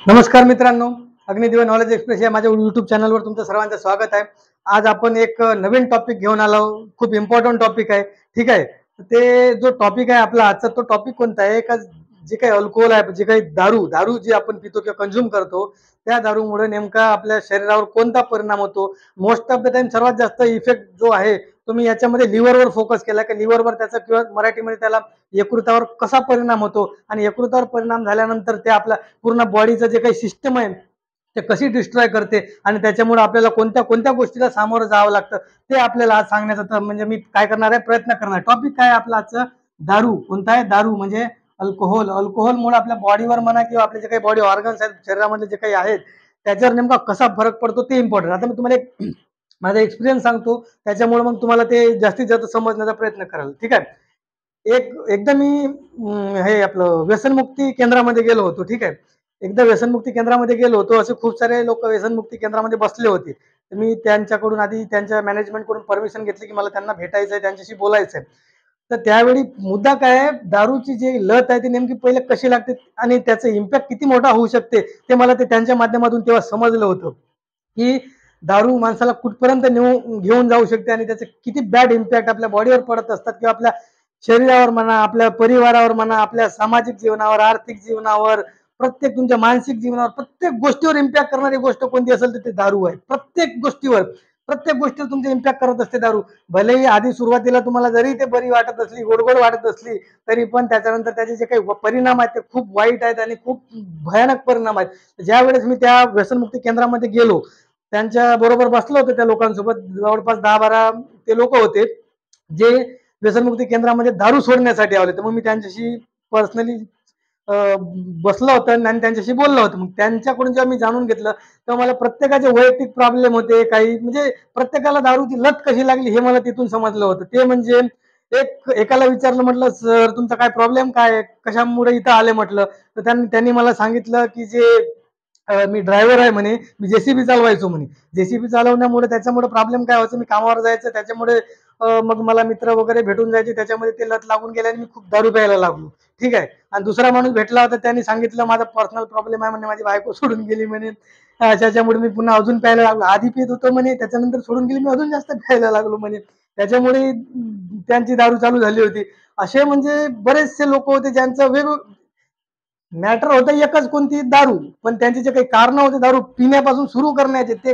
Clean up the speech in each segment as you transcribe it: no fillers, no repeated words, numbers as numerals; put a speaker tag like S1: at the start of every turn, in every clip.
S1: नमस्कार मित्रांनो, अग्निदिवा knowledge express या माझ्या यूट्यूब चॅनलवर तुमचं सर्वांचं स्वागत आहे। आज आपण एक नवीन टॉपिक घेऊन आलो। खूप इम्पॉर्टंट टॉपिक आहे, ठीक आहे। ते जो टॉपिक आहे आपला आजचा, तो टॉपिक कोणता आहे का जे काही अल्कोहोल आहे, जे काही दारू दारू जी आपण पितो किंवा कंझ्युम करतो, त्या दारूमुळे नेमका आपल्या शरीरावर कोणता परिणाम होतो। मोस्ट ऑफ द टाइम सर्वात जास्त इफेक्ट जो आहे तुम्ही याच्यामध्ये लिव्हरवर फोकस केला की लिव्हरवर त्याचा किंवा मराठीमध्ये त्याला यकृतावर कसा परिणाम होतो आणि यकृतावर परिणाम झाल्यानंतर ते आपल्या पूर्ण बॉडीचं जे काही सिस्टम आहे ते कशी डिस्ट्रॉय करते आणि त्याच्यामुळे आपल्याला कोणत्या कोणत्या गोष्टीला सामोरं जावं लागतं ते आपल्याला आज सांगण्याचा म्हणजे मी काय करणार आहे, प्रयत्न करणार। टॉपिक काय आपला आजचं, दारू। कोणता आहे? दारू म्हणजे अल्कोहोल। अल्कोहोलमुळे आपल्या बॉडीवर म्हणा किंवा आपले जे काही बॉडी ऑर्गन्स आहेत, शरीरामधले जे काही आहेत, त्याच्यावर नेमका कसा फरक पडतो ते इम्पॉर्टंट। आता मी तुम्हाला एक माझा एक्सपिरियन्स सांगतो, त्याच्यामुळे मग तुम्हाला ते जास्तीत जास्त समजण्याचा प्रयत्न कराल, ठीक आहे। एकदा मी हे आपलं व्यसनमुक्ती केंद्रामध्ये गेलो होतो, ठीक आहे। एकदा व्यसनमुक्ती केंद्रामध्ये गेलो होतो, असे खूप सारे लोक व्यसनमुक्ती केंद्रामध्ये बसले होते। तर मी त्यांच्याकडून आधी त्यांच्या मॅनेजमेंटकडून परमिशन घेतली की मला त्यांना भेटायचं आहे, त्यांच्याशी बोलायचं आहे। तर त्यावेळी मुद्दा काय आहे, दारूची जी लत आहे ती नेमकी पहिले कशी लागते आणि त्याचं इम्पॅक्ट किती मोठा होऊ शकते ते मला ते त्यांच्या माध्यमातून तेव्हा समजलं होतं की दारू माणसाला कुठपर्यंत घेऊन जाऊ शकते आणि त्याचे किती बॅड इम्पॅक्ट आपल्या बॉडीवर पडत असतात किंवा आपल्या शरीरावर म्हणा, आपल्या परिवारावर म्हणा, आपल्या सामाजिक जीवनावर, आर्थिक जीवनावर, प्रत्येक तुमच्या मानसिक जीवनावर, प्रत्येक गोष्टीवर इम्पॅक्ट करणारी गोष्ट कोणती असेल तर ते दारू आहे। प्रत्येक गोष्टीवर तुमचे इम्पॅक्ट करत असते दारू। भलेही आधी सुरुवातीला तुम्हाला जरी ते बरी वाटत असली, गोडगोड वाटत असली, तरी पण त्याच्यानंतर त्याचे जे काही परिणाम आहेत ते खूप वाईट आहेत आणि खूप भयानक परिणाम आहेत। ज्या वेळेस मी त्या व्यसनमुक्ती केंद्रामध्ये गेलो, त्यांच्या बरोबर बसलो होतो, त्या लोकांसोबत जवळपास 10-12 ते लोक होते जे व्यसनमुक्ती केंद्रामध्ये दारू सोडण्यासाठी आले। तर मग मी त्यांच्याशी पर्सनली बसलं होतं आणि त्यांच्याशी बोललो होतं। मग त्यांच्याकडून जेव्हा मी जाणून घेतलं तेव्हा मला प्रत्येकाचे वैयक्तिक प्रॉब्लेम होते, काही म्हणजे प्रत्येकाला दारूची लत कशी लागली हे मला तिथून समजलं होतं। ते म्हणजे एकाला विचारलं, म्हटलं सर तुमचा काय प्रॉब्लेम काय आहे, कशामुळे इथं आले म्हटलं। तर त्यांनी मला सांगितलं की मी ड्रायव्हर आहे म्हणे, मी जेसीबी चालवायचो म्हणे। जेसीबी चालवण्यामुळे त्याच्यामुळे प्रॉब्लेम काय व्हायचं, मी कामावर जायचं, त्याच्यामुळे मग मला मित्र वगैरे भेटून जायचे, त्याच्यामध्ये ते लत लागून गेल्याने मी खूप दारू प्यायला लागलो, ठीक आहे। आणि दुसरा माणूस भेटला होता, त्यांनी सांगितलं माझा पर्सनल प्रॉब्लेम आहे म्हणे, माझी बायको सोडून गेली म्हणे, त्याच्यामुळे मी पुन्हा अजून प्यायला लागलो। आधी पित होतो म्हणे, त्याच्यानंतर सोडून गेली, मी अजून जास्त प्यायला लागलो म्हणे, त्याच्यामुळे त्यांची दारू चालू झाली होती। असे म्हणजे बरेचसे लोक होते ज्यांचं मॅटर होतं एकच, कोणती, दारू। पण त्यांचे जे काही कारण होते दारू पिण्यापासून सुरू करण्याचे ते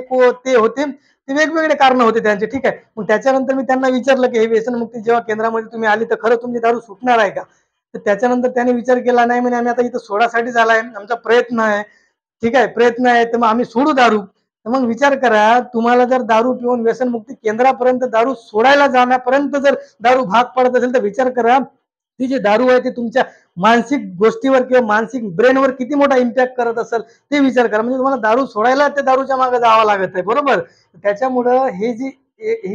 S1: होते, ते वेगवेगळे कारण होते त्यांचे, ठीक आहे। मग त्याच्यानंतर मी त्यांना विचारलं की हे व्यसनमुक्ती जेव्हा केंद्रामध्ये तुम्ही आली तर खरं तुमची दारू सुटणार आहे का? तर त्याच्यानंतर त्यांनी विचार केला, नाही म्हणे आम्ही आता इथं सोडासाठी झालाय, आमचा प्रयत्न आहे, ठीक आहे, प्रयत्न आहे, तर मग आम्ही सोडू दारू। तर मग विचार करा, तुम्हाला जर दारू पिऊन व्यसनमुक्ती केंद्रापर्यंत दारू सोडायला जाण्यापर्यंत जर दारू भाग पडत असेल तर विचार करा ती जी दारू आहे ती तुमच्या मानसिक गोष्टीवर किंवा मानसिक ब्रेनवर किती मोठा इम्पॅक्ट करत असेल ते विचार करा। म्हणजे तुम्हाला दारू सोडायला त्या दारूच्या मागे जावं लागत आहे, बरोबर। त्याच्यामुळं ही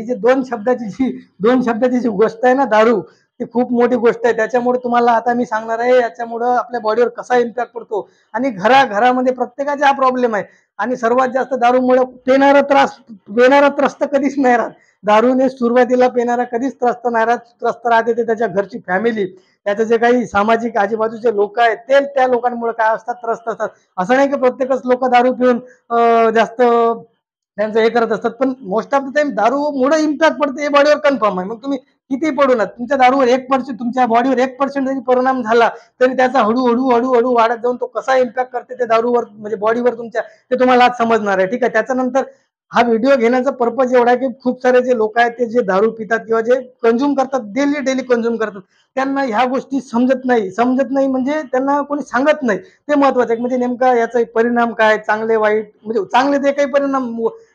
S1: जी दोन शब्दाची जी गोष्ट आहे ना, दारू, ती खूप मोठी गोष्ट आहे। त्याच्यामुळे तुम्हाला आता मी सांगणार आहे याच्यामुळं आपल्या बॉडीवर कसा इम्पॅक्ट पडतो आणि घरामध्ये प्रत्येकाचा हा प्रॉब्लेम आहे। आणि सर्वात जास्त दारूमुळे पेणारा त्रस्त कधीच नाही राहत। दारूने सुरुवातीला पेणारा कधीच त्रस्त राहते ते त्याच्या घरची फॅमिली, त्याचे जे काही सामाजिक आजूबाजूचे लोक आहेत ते त्या लोकांमुळे काय असतात, त्रस्त असतात। असं नाही की प्रत्येकच लोक दारू पिऊन जास्त त्यांचं हे करत असतात, पण मोस्ट ऑफ द टाइम दारूमुळे इम्पॅक्ट पडते हे बॉडीवर कन्फर्म आहे। मग तुम्ही किती पडू ना, तुमच्या दारूवर 1%, तुमच्या बॉडीवर 1% जरी परिणाम झाला तरी त्याचा हळूहळू वाढत जाऊन तो कसा इम्पॅक्ट करते ते दारूवर म्हणजे बॉडीवर तुमच्या, ते तुम्हाला आज समजणार आहे, ठीक आहे। त्याच्यानंतर हा व्हिडिओ घेण्याचा पर्पज एवढा आहे की खूप सारे जे लोक आहेत ते जे दारू पितात किंवा जे कंझ्युम करतात, डेली कंझ्युम करतात, त्यांना ह्या गोष्टी समजत नाही म्हणजे त्यांना कोणी सांगत नाही, ते महत्वाचं आहे। म्हणजे नेमका याचा परिणाम काय, चांगले वाईट, म्हणजे चांगले जे काही परिणाम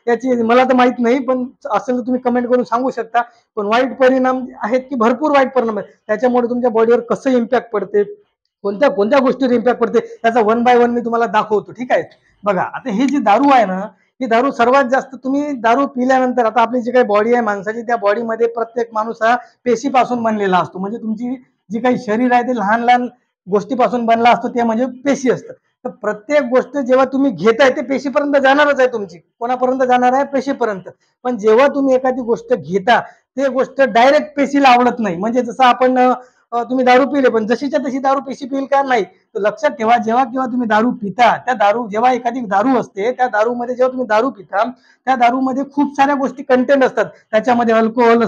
S1: याची मला तर माहित नाही, पण असेल तर तुम्ही कमेंट करून सांगू शकता। पण वाईट परिणाम आहेत की भरपूर वाईट परिणाम आहेत, त्याच्यामुळे तुमच्या बॉडीवर कसं इम्पॅक्ट पडते, कोणत्या कोणत्या गोष्टीवर इम्पॅक्ट पडते त्याचा 1 बाय 1 मी तुम्हाला दाखवतो, ठीक आहे। बघा, आता ही जी दारू आहे ना, ही दारू सर्वात जास्त तुम्ही दारू पिल्यानंतर, आता आपली जी काही बॉडी आहे माणसाची, त्या बॉडीमध्ये प्रत्येक माणूस हा पेशीपासून बनलेला असतो। म्हणजे तुमची जी काही शरीर आहे ते लहान लहान गोष्टीपासून बनला असतो, ते म्हणजे पेशी असतं। तर प्रत्येक गोष्ट जेव्हा तुम्ही घेताय ते पेशीपर्यंत जाणारच आहे, तुमची कोणापर्यंत जाणार आहे, पेशीपर्यंत। पण जेव्हा तुम्ही एखादी गोष्ट घेता ते गोष्ट डायरेक्ट पेशीला आवडत नाही। म्हणजे जसं आपण तुम्ही दारू पिले पण जशीच्या तशी दारू पेशी पिल का नाही. तर लक्षात ठेवा, जेव्हा केव्हा तुम्ही दारू पिता, त्या दारू जेव्हा एखादी दारू असते त्या दारूमध्ये जेव्हा तुम्ही दारू पिता त्या दारूमध्ये खूप साऱ्या गोष्टी कंटेंट असतात. त्याच्यामध्ये अल्कोहोल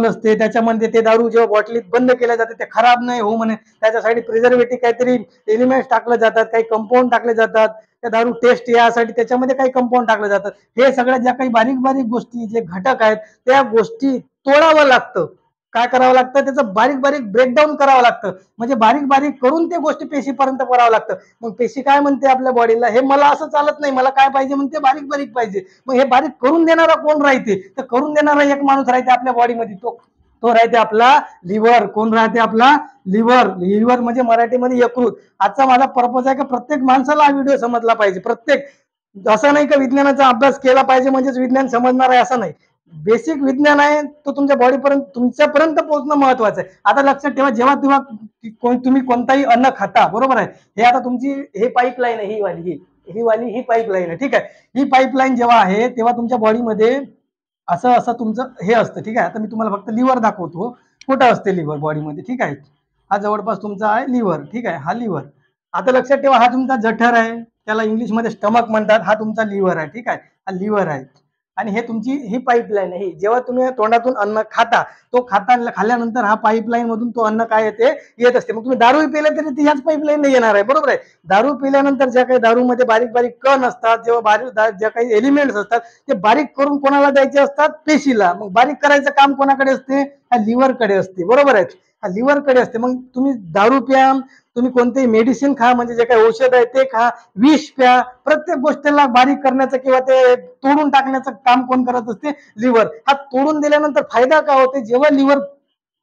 S1: असते त्याच्यामध्ये. ते दारू जेव्हा बॉटलीत बंद केल्या जाते ते खराब नाही हो म्हणे त्याच्यासाठी प्रिझर्वेटिव्ह काहीतरी एलिमेंट्स टाकले जातात, काही कंपाऊंड टाकले जातात. त्या दारू टेस्ट यासाठी त्याच्यामध्ये काही कंपाऊंड टाकले जातात. हे सगळ्या ज्या काही बारीक बारीक गोष्टी जे घटक आहेत त्या गोष्टी तोडावं लागतं. काय करावं लागतं, त्याचं बारीक बारीक ब्रेकडाऊन करावं लागतं. म्हणजे बारीक बारीक करून ते गोष्टी पेशीपर्यंत करावं लागतं. मग पेशी काय म्हणते आपल्या बॉडीला, हे मला असं चालत नाही, मला काय पाहिजे म्हणते बारीक बारीक पाहिजे. मग हे बारीक करून देणारा कोण राहते, तर करून देणारा एक माणूस राहते आपल्या बॉडीमध्ये, तो तो राहते आपला लिव्हर. कोण राहते आपला लिव्हर. लिव्हर म्हणजे मराठीमध्ये यकृत. आजचा माझा पर्पज आहे की प्रत्येक माणसाला हा व्हिडिओ समजला पाहिजे. प्रत्येक, असं नाही का विज्ञानाचा अभ्यास केला पाहिजे म्हणजेच विज्ञान समजणार आहे असं नाही. बेसिक विज्ञान आहे तो तुमच्या बॉडीपर्यंत तुमच्यापर्यंत पोहोचणं महत्वाचं आहे. आता लक्षात ठेवा, जेव्हा तेव्हा तुम्ही कोणताही अन्न खाता, बरोबर आहे, हे आता तुमची हे पाईपलाईन आहे, ही पाईपलाईन आहे, ठीक आहे. ही पाईपलाईन जेव्हा आहे तेव्हा तुमच्या बॉडीमध्ये असं असं तुमचं हे असतं, ठीक आहे. आता मी तुम्हाला फक्त लिव्हर दाखवतो, कुठं असते लिव्हर बॉडीमध्ये, ठीक आहे. हा जवळपास तुमचा आहे लिव्हर, ठीक आहे, हा लिव्हर. आता लक्षात ठेवा, हा तुमचा जठर आहे, त्याला इंग्लिशमध्ये स्टमक म्हणतात. हा तुमचा लिव्हर आहे, ठीक आहे, हा लिव्हर आहे. आणि हे तुमची ही पाईपलाईन आहे. जेव्हा तुम्ही तोंडातून अन्न खाता, तो खाल्ल्यानंतर हा पाईपलाईन मधून तो अन्न काय येते, येत असते. मग तुम्ही दारू पिले तरी ती ह्याच पाईपलाईन येणार आहे, बरोबर आहे. दारू पिल्यानंतर ज्या काही दारूमध्ये बारीक बारीक कण असतात, जेव्हा ज्या काही एलिमेंट्स असतात ते बारीक करून कोणाला द्यायचे असतात, पेशीला. मग बारीक करायचं काम कोणाकडे असते, हा लिव्हरकडे असते, बरोबर आहे, हा लिव्हरकडे असते. मग तुम्ही दारू प्या, तुम्ही कोणतेही मेडिसिन खा, म्हणजे जे काही औषध आहे ते खा, विष प्या, प्रत्येक गोष्टीला बारीक करण्याचं किंवा ते तोडून टाकण्याचं काम कोण करत असते, लिव्हर. हा तोडून दिल्यानंतर फायदा काय होते, जेव्हा लिव्हर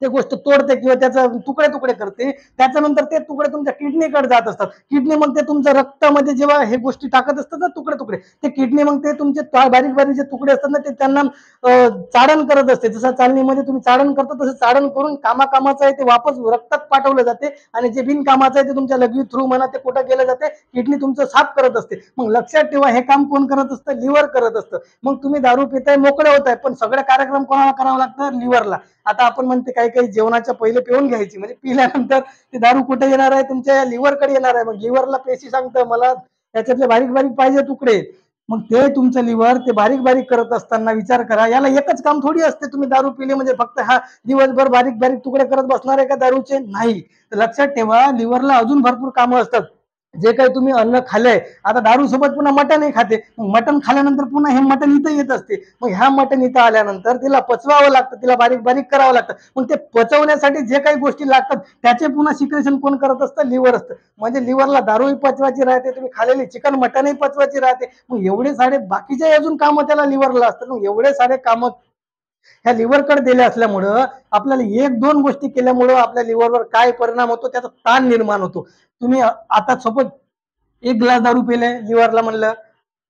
S1: ते गोष्ट तोडते किंवा त्याचा तुकडे तुकडे करते, त्याच्यानंतर ते तुकडे तुमच्या किडनीकडे जात असतात. किडनी मग ते तुमच्या रक्तामध्ये जेव्हा हे गोष्टी टाकत असतात ना, तुकडे तुकडे, ते किडनी मग ते तुमचे बारीक बारीक जे तुकडे असतात ना, ते त्यांना चाळण करत असते. जसं चालणीमध्ये तुम्ही चाळण करता तसं चाळण करून कामाचं आहे ते वापस रक्तात पाठवलं जाते, आणि जे बिनकामाचं आहे ते तुमच्या लघवी थ्रू म्हणा ते कुठं गेलं जाते, किडनी तुमचं साफ करत असते. मग लक्षात ठेवा, हे काम कोण करत असतं, लिव्हर करत असतं. मग तुम्ही दारू पिताय, मोकळे होत आहे, पण सगळे कार्यक्रम कोणाला करावं लागतं, लिव्हरला. आता आपण म्हणते काही काही जेवणाच्या पहिले पिऊन घ्यायची, म्हणजे पिल्यानंतर ते दारू कुठे येणार आहे, तुमच्या लिव्हरकडे येणार आहे. मग लिव्हरला पेशी सांगतं मला त्याच्यातले बारीक बारीक पाहिजे तुकडे. मग ते तुमचं लिव्हर ते बारीक बारीक करत असताना विचार करा, याला एकच काम थोडी असते, तुम्ही दारू पिले म्हणजे फक्त हा दिवसभर बारीक बारीक तुकडे करत बसणार आहे का दारूचे, नाही. तर लक्षात ठेवा, लिव्हरला अजून भरपूर कामं असतात. जे काही तुम्ही अन्न खाल्लंय, आता दारू सोबत पुन्हा मटनही खाते, मग मटन खाल्यानंतर पुन्हा हे मटन इथं येत असते. मग ह्या मटन इथं आल्यानंतर तिला पचवावं लागतं, तिला बारीक बारीक करावं लागतं. मग ते पचवण्यासाठी जे काही गोष्टी लागतात त्याचे पुन्हा सिक्रेशन कोण करत असतं, लिव्हर असतं. म्हणजे लिव्हरला दारूही पचवायची राहते, तुम्ही खाल्लेली चिकन मटनही पचवायची राहते. मग एवढे सारे बाकीचे अजून कामं त्याला लिव्हरला असतात. मग एवढे सारे कामं ह्या लिव्हरकडे दिले असल्यामुळं आपल्याला एक दोन गोष्टी केल्यामुळं आपल्या लिव्हरवर काय परिणाम होतो, त्याचा ताण निर्माण होतो. तुम्ही आता सपोज एक ग्लास दारू पिले, लिव्हरला म्हणलं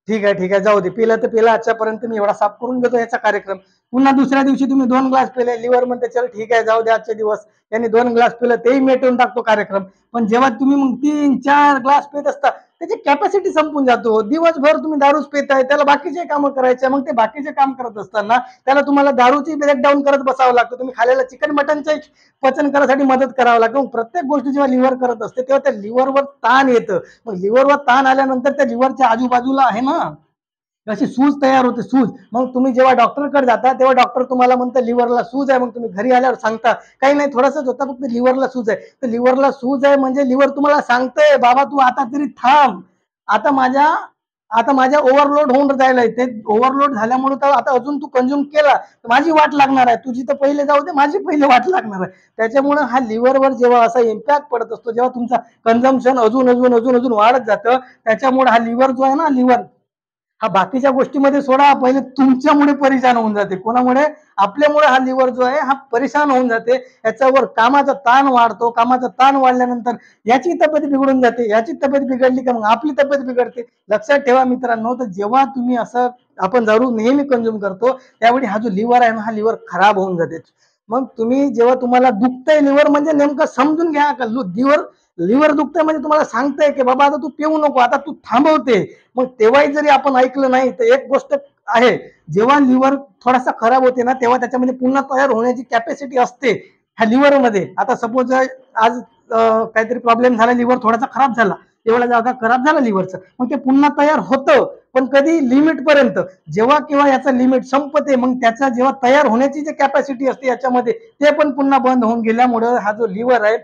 S1: ठीक आहे जाऊ दे, पिलं तर पिलं, आजच्यापर्यंत मी एवढा साफ करून घेतो याचा कार्यक्रम. पुन्हा दुसऱ्या दिवशी तुम्ही 2 ग्लास पिले, लिव्हर म्हणते चल ठीक आहे जाऊ दे आजचे दिवस, यांनी 2 ग्लास पिलं तेही मिटवून टाकतो कार्यक्रम. पण जेव्हा तुम्ही मग 3-4 ग्लास पित असता, त्याची कॅपॅसिटी संपून जातो. दिवसभर तुम्ही दारूच पिताय, त्याला बाकीचे कामं करायचे. मग ते बाकीचे काम करत असताना त्याला तुम्हाला दारूची ब्रेकडाऊन करत बसावं लागतं. तुम्ही खाल्लेलं चिकन मटनचं पचन करायसाठी मदत करावं लागतं. मग प्रत्येक गोष्ट जेव्हा लिव्हर करत असते तेव्हा त्या लिव्हरवर ताण येतं. मग लिव्हरवर ताण आल्यानंतर त्या लिव्हरच्या आजूबाजूला आहे ना अशी सूज तयार होते, सूज. मग तुम्ही जेव्हा डॉक्टरकडे जाता तेव्हा डॉक्टर तुम्हाला म्हणतं लिव्हरला सूज आहे. मग तुम्ही घरी आल्यावर सांगता काही नाही, थोडंसंच होतं, फक्त लिव्हरला सूज आहे. तर लिव्हरला सूज आहे म्हणजे लिव्हर तुम्हाला सांगतंय बाबा तू आता तरी थांब, आता माझ्या आता माझ्या ओव्हरलोड होऊन जायला, ते ओव्हरलोड झाल्यामुळे तर आता अजून तू कंझ्युम केला तर माझी वाट लागणार आहे, तुझी तर पहिले जाऊ दे, माझी पहिले वाट लागणार आहे. त्याच्यामुळे हा लिव्हरवर जेव्हा असा इम्पॅक्ट पडत असतो, जेव्हा तुमचा कन्झम्पशन अजून अजून अजून अजून वाढत जातं, त्याच्यामुळे हा लिव्हर जो आहे ना, लिव्हर हा बाकीच्या गोष्टीमध्ये सोडा, पहिले तुमच्यामुळे परेशान होऊन जाते. कोणामुळे, आपल्यामुळे हा लिव्हर जो आहे हा परेशान होऊन जाते. याच्यावर कामाचा ताण वाढतो, कामाचा ताण वाढल्यानंतर याची तब्येत बिघडून जाते, याची तब्येत बिघडली का मग आपली तब्येत बिघडते. लक्षात ठेवा मित्रांनो, तर जेव्हा तुम्ही असं आपण दारू नेहमी कंझ्युम करतो त्यावेळी हा जो लिव्हर आहे ना, हा लिव्हर खराब होऊन जाते. मग तुम्ही जेव्हा तुम्हाला दुखतंय लिव्हर म्हणजे नेमकं समजून घ्या का लिव्हर लिव्हर दुखतंय म्हणजे तुम्हाला सांगतंय की बाबा आता तू पिऊ नको, आता तू थांबवते. मग तेव्हाही जरी आपण ऐकलं नाही तर एक गोष्ट आहे, जेव्हा लिव्हर थोडासा खराब होते ना तेव्हा त्याच्यामध्ये पुन्हा तयार होण्याची कॅपॅसिटी असते. ह्या लिव्हरमध्ये. आता सपोज आज काहीतरी प्रॉब्लेम झाला, लिव्हर थोडासा खराब झाला, एवढा जागा खराब झाला लिव्हरचं, मग ते पुन्हा तयार होतं, पण कधी लिमिट पर्यंत. जेव्हा किंवा याचं लिमिट संपते, मग त्याचा जेव्हा तयार होण्याची जी कॅपॅसिटी असते याच्यामध्ये, ते पण पुन्हा बंद होऊन गेल्यामुळं हा जो लिव्हर आहे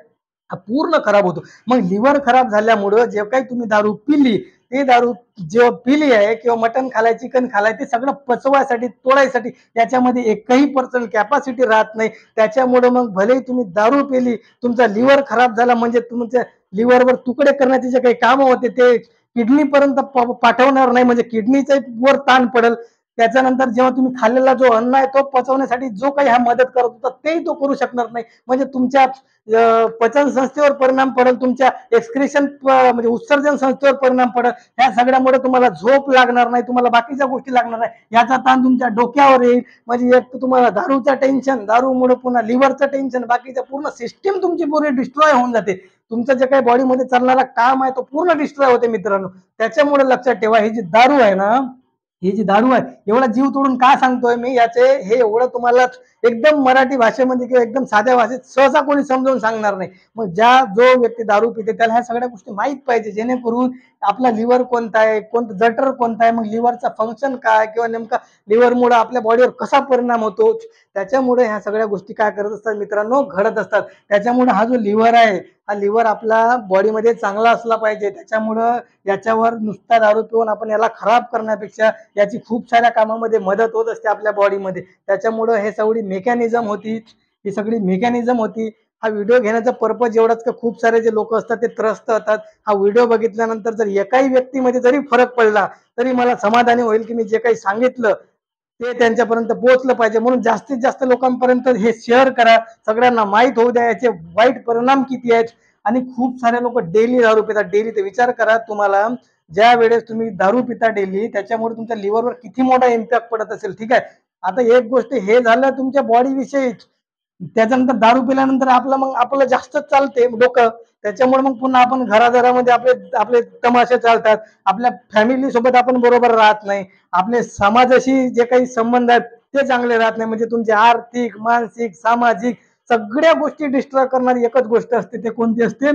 S1: पूर्ण खराब होतो. मग लिव्हर खराब झाल्यामुळं जे काही तुम्ही दारू पिली, ते दारू जेव्हा पिली आहे किंवा मटण खालाय, चिकन खालाय, ते सगळं पचवायसाठी, तोडायसाठी याच्यामध्ये एकही पर्सेंट कॅपॅसिटी राहत नाही. त्याच्यामुळे मग भलेही तुम्ही दारू पिली, तुमचा लिव्हर खराब झाला म्हणजे तुमच्या लिव्हरवर तुकडे करण्याचे जे काही काम होते ते किडनी पर्यंत पाठवणार नाही, म्हणजे किडनीच्या वर ताण पडेल. त्याच्यानंतर जेव्हा तुम्ही खाल्लेला जो अन्न आहे तो पचवण्यासाठी जो काही हा मदत करत होता तेही तो करू शकणार नाही. म्हणजे तुमच्या पचन संस्थेवर परिणाम पडेल, तुमच्या एक्सक्रेशन म्हणजे उत्सर्जन संस्थेवर परिणाम पडेल. ह्या सगळ्यामुळे तुम्हाला झोप लागणार नाही, तुम्हाला बाकीच्या गोष्टी लागणार नाही, याचा ताण तुमच्या डोक्यावर येईल. म्हणजे एक तुम्हाला दारूचं टेन्शन, दारूमुळे पुन्हा लिव्हरचं टेन्शन, बाकीच्या पूर्ण सिस्टीम तुमची पूर्ण डिस्ट्रॉय होऊन जाते. तुमचं जे काही बॉडीमध्ये चालणारा काम आहे तो पूर्ण डिस्ट्रॉय होते मित्रांनो. त्याच्यामुळे लक्षात ठेवा, ही जी दारू आहे ना, ही जी दारू आहे, एवढा जीव तोडून का सांगतोय मी, याचे हे एवढं तुम्हाला एकदम मराठी भाषेमध्ये किंवा एकदम साध्या भाषेत सहसा कोणी समजावून सांगणार नाही. मग जो व्यक्ती दारू पिते त्याला ह्या सगळ्या गोष्टी माहीत पाहिजे, जेणेकरून आपला लिव्हर कोणता आहे, कोणतं जठर कोणता आहे, मग लिव्हरचा फंक्शन काय, किंवा नेमका लिव्हरमुळे आपल्या बॉडीवर कसा परिणाम होतो. त्याच्यामुळे ह्या सगळ्या गोष्टी काय करत असतात मित्रांनो, घडत असतात. त्याच्यामुळे हा जो लिव्हर आहे, हा लिव्हर आपला बॉडीमध्ये चांगला असला पाहिजे. त्याच्यामुळं याच्यावर नुसता दारू पिऊन आपण याला खराब करण्यापेक्षा याची खूप साऱ्या कामामध्ये मदत होत असते आपल्या बॉडीमध्ये. त्याच्यामुळं हे सगळी मेकॅनिझम होती, ही सगळी मेकॅनिझम होती. हा व्हिडिओ घेण्याचा पर्पज एवढाच, का खूप सारे जे लोक असतात ते त्रस्त होतात. हा व्हिडिओ बघितल्यानंतर जर एकाही व्यक्तीमध्ये जरी फरक पडला तरी मला समाधानी होईल, की मी जे काही सांगितलं ते त्यांच्यापर्यंत पोहोचलं पाहिजे. म्हणून जास्तीत जास्त लोकांपर्यंत हे शेअर करा, सगळ्यांना माहीत होऊ द्या याचे वाईट परिणाम किती आहेत. आणि खूप सारे लोक डेली दारू पितात, डेली. ते विचार करा, तुम्हाला ज्या वेळेस तुम्ही दारू पिता डेली, त्याच्यामुळे तुमच्या लिव्हरवर किती मोठा इम्पॅक्ट पडत असेल. ठीक आहे, आता एक गोष्ट हे झालं तुमच्या बॉडी विषयी, त्याच्यानंतर दारू पिल्यानंतर मग आपलं जास्त चालते डोकं. त्याच्यामुळे मग पुन्हा आपण घराघरामध्ये आपले आपले तमाशे चालतात, आपल्या फॅमिली सोबत आपण बरोबर राहत नाही, आपले समाजाशी जे काही संबंध आहेत ते चांगले राहत नाही. म्हणजे तुमचे आर्थिक, मानसिक, सामाजिक सगळ्या गोष्टी डिस्ट्रॉय करणारी एकच गोष्ट असते, ते कोणती असते,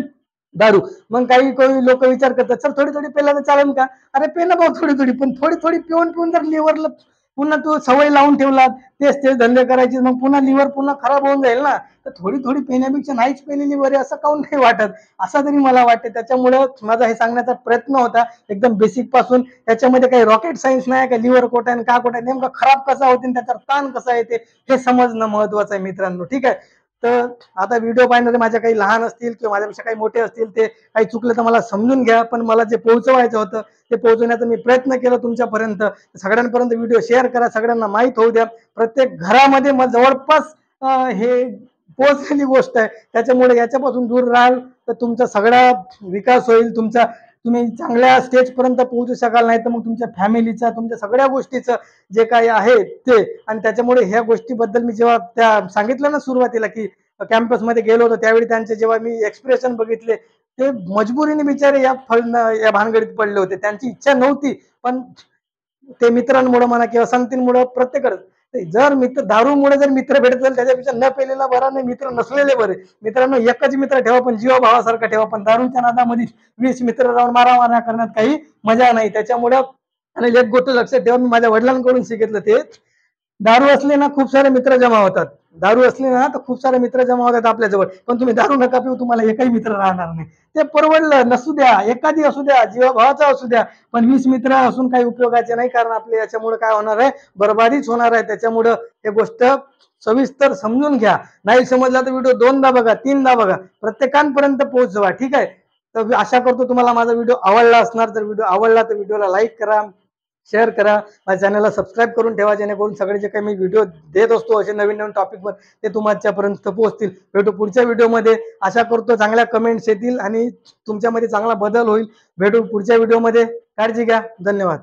S1: दारू. मग काही काही लोक विचार करतात, सर थोडी थोडी पेला तर चालेल का? अरे पे ना भाऊ थोडी थोडी, पण थोडी थोडी पिऊन पिऊन जर लिव्हरला पुन्हा तू सवय लावून ठेवला, तेच तेच धंदे करायचे, मग पुन्हा लिव्हर पुन्हा खराब होऊन जाईल ना. तर थोडी थोडी पिण्यापेक्षा नाहीच पेलेली बरी, असं काऊन नाही वाटत, असं तरी मला वाटते. त्याच्यामुळं माझा हे सांगण्याचा प्रयत्न होता एकदम बेसिक पासून. याच्यामध्ये काही रॉकेट सायन्स नाही का, लिव्हर कोट आहे का कोट आहे, नेमका खराब कसा होते, त्याचा ताण कसा येते हे समजणं महत्वाचं आहे मित्रांनो. ठीक आहे, तर आता व्हिडिओ पाहणारे माझ्या काही लहान असतील किंवा माझ्यापेक्षा काही मोठे असतील, ते काही चुकलं तर मला समजून घ्या, पण मला जे पोहोचवायचं होतं ते पोहोचवण्याचा मी प्रयत्न केला तुमच्यापर्यंत. सगळ्यांपर्यंत व्हिडिओ शेअर करा, सगळ्यांना माहीत होऊ द्या. प्रत्येक घरामध्ये मग जवळपास हे पोहोचलेली गोष्ट आहे. त्याच्यामुळे याच्यापासून दूर राहाल तर तुमचा सगळा विकास होईल, तुम्ही चांगल्या स्टेज पर्यंत पोहोचू शकाल. नाही तर मग तुमच्या फॅमिलीचा, तुमच्या सगळ्या गोष्टीचं जे काही आहे ते. आणि त्याच्यामुळे ह्या गोष्टीबद्दल मी जेव्हा त्या सांगितलं ना सुरुवातीला, की कॅम्पसमध्ये गेलो होतो, त्यावेळी त्यांचे जेव्हा मी एक्सप्रेशन बघितले, ते मजबुरीने बिचारे या भानगडीत पडले होते. त्यांची इच्छा नव्हती, पण ते मित्रांमुळे म्हणा किंवा संगतींमुळे प्रत्येकच. जर मित्र दारूमुळे जर मित्र भेटत असेल त्याच्यापेक्षा न पेलेला बरा, नाही मित्र नसलेले बरे. मित्रांनो, एकच मित्र ठेवा पण जीवा भावासारखा ठेवा, पण दारूच्या नादामध्ये 20 मित्र राहून मारामाऱ्या करण्यात काही मजा नाही. त्याच्यामुळं आणि एक गोष्ट लक्षात ठेवा, मी माझ्या वडिलांकडून शिकलं, ते दारू असले ना खूप सारे मित्र जमा होतात. दारू असले ना तर खूप सारे मित्र जमा होतात आपल्याजवळ, पण तुम्ही दारू नका पिऊ, तुम्हाला एकही मित्र राहणार नाही. ते परवडलं नसू द्या, एखादी असू द्या, जीवा भावाचा असू द्या, पण 20 मित्र असून काही उपयोगाचे नाही. कारण आपले याच्यामुळे काय होणार आहे, बरबादीच होणार आहे. त्याच्यामुळं हे गोष्ट सविस्तर समजून घ्या. नाही समजला तर व्हिडिओ 2दा बघा, 3दा बघा, प्रत्येकांपर्यंत पोहोचवा. ठीक आहे, तर आशा करतो तुम्हाला माझा व्हिडिओ आवडला असणार. जर व्हिडिओ आवडला तर व्हिडिओला लाईक करा, शेअर करा, माझ्या चॅनलला सबस्क्राईब करून ठेवा, जेणेकरून सगळे जे काही मी व्हिडिओ देत असतो असे नवीन नवीन टॉपिकवर, ते तुमच्यापर्यंत पोहोचतील. भेटू पुढच्या व्हिडिओमध्ये. आशा करतो चांगल्या कमेंट्स येतील आणि तुमच्यामध्ये चांगला बदल होईल. भेटू पुढच्या व्हिडिओमध्ये. काळजी घ्या. धन्यवाद.